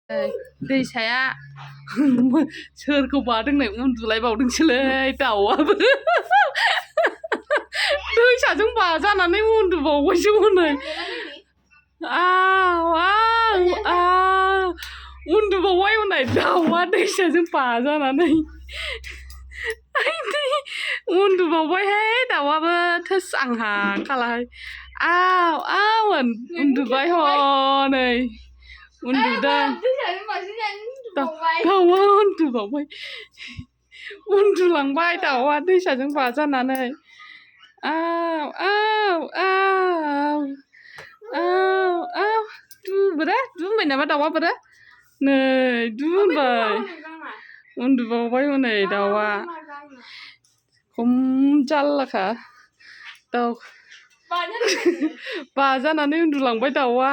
दैसाया सोरखौ बादोंनो उन्दुलायबावदोंसोलै दाउआबो दैसाजों बाजानानै उन्दुबावबायसो हनै आव आव आव उन्दुबावबाय हनै दाउआ दैसाजों बाजानानै उन्दुबावबायहाय दाउआबो थोस आं हाखालाहाय आव आव उन्दुबाय हनै उन्दुदों दाउआ उन्दुबावबाय उन्दुलांबाय दाउआ दैसाजों बाजानानै आव आव आव आव आव दुबाय नामा दाउआबो नै दुबाय उन्दुबावबाय हनै दाउआ खम जारलाखा दाउ बाजानानै उन्दुलांबाय दाउआ